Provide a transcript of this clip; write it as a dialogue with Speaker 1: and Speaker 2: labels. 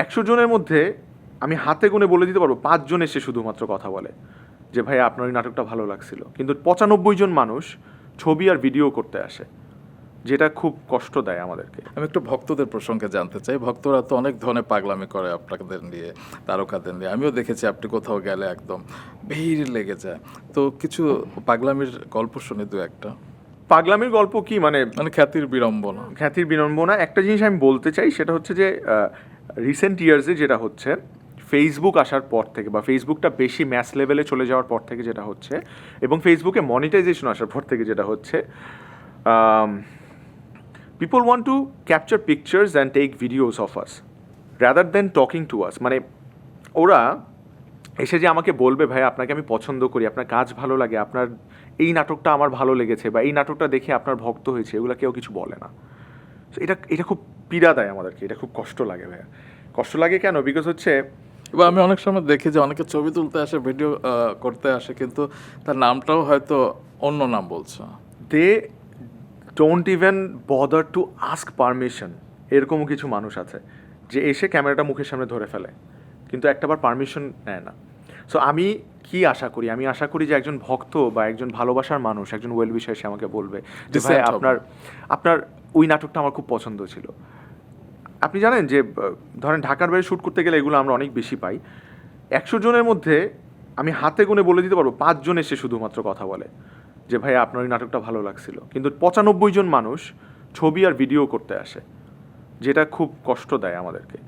Speaker 1: 100 জনের মধ্যে আমি হাতে গুনে বলে দিতে পারবো 5 জন এসে শুধুমাত্র কথা বলে যে ভাই আপনার ওই নাটকটা ভালো লাগছিল, কিন্তু 95 জন মানুষ ছবি আর ভিডিও করতে আসে, যেটা খুব কষ্ট দেয় আমাদেরকে।
Speaker 2: আমি একটু ভক্তদের প্রসঙ্গে জানতে চাই। ভক্তরা তো অনেক ধরনের পাগলামি করে আপনাদের নিয়ে, তারকাদের নিয়ে। আমিও দেখেছি আপনি কোথাও গেলে একদম ভিড় লেগে যায়। তো কিছু পাগলামির গল্প শুনি দু একটা।
Speaker 1: পাগলামির গল্প কি মানে
Speaker 2: খ্যাতির বিড়ম্বনা।
Speaker 1: খ্যাতির বিড়ম্বনা। একটা জিনিস আমি বলতে চাই, সেটা হচ্ছে যে রিসেন্ট ইয়ার্সে যেটা হচ্ছে, ফেসবুক আসার পর থেকে বা ফেসবুকটা বেশি ম্যাস লেভেলে চলে যাওয়ার পর থেকে যেটা হচ্ছে, এবং ফেসবুকে মনিটাইজেশন আসার পর থেকে যেটা হচ্ছে, people want to capture pictures and take videos of us rather than talking to us. মানে ওরা এসে যে আমাকে বলবে ভাই আপনাকে আমি পছন্দ করি, আপনার কাজ ভালো লাগে, আপনার এই নাটকটা আমার ভালো লেগেছে, বা এই নাটকটা দেখে আপনার ভক্ত হয়েছে, এগুলো কেউ কিছু বলে না। এটা এটা খুব পীড়া দেয় আমাদেরকে, এটা খুব কষ্ট লাগে ভাইয়া। কষ্ট লাগে কেন? বিকজ হচ্ছে
Speaker 2: বা আমি অনেক সময় দেখি যে অনেকে ছবি তুলতে আসে, ভিডিও করতে আসে, কিন্তু তার নামটাও হয়তো অন্য নাম বলছে।
Speaker 1: They don't even bother to ask permission. এরকমও কিছু মানুষ আছে যে এসে ক্যামেরাটা মুখের সামনে ধরে ফেলে, কিন্তু একটাবার পারমিশন নেয় না। সো আমি কি আশা করি? আমি আশা করি যে একজন ভক্ত বা একজন ভালোবাসার মানুষ, একজন ওয়েল উইশার, সে আমাকে বলবে যে ভাই আপনার ওই নাটকটা আমার খুব পছন্দ ছিল। আপনি জানেন যে ধরেন ঢাকার বাইরে শ্যুট করতে গেলে এগুলো আমরা অনেক বেশি পাই। 100 জনের মধ্যে আমি হাতে গুনে বলে দিতে পারবো 5 জন এসে শুধুমাত্র কথা বলে যে ভাই আপনার ওই নাটকটা ভালো লাগছিল, কিন্তু 95 জন মানুষ ছবি আর ভিডিও করতে আসে, যেটা খুব কষ্ট দেয় আমাদেরকে।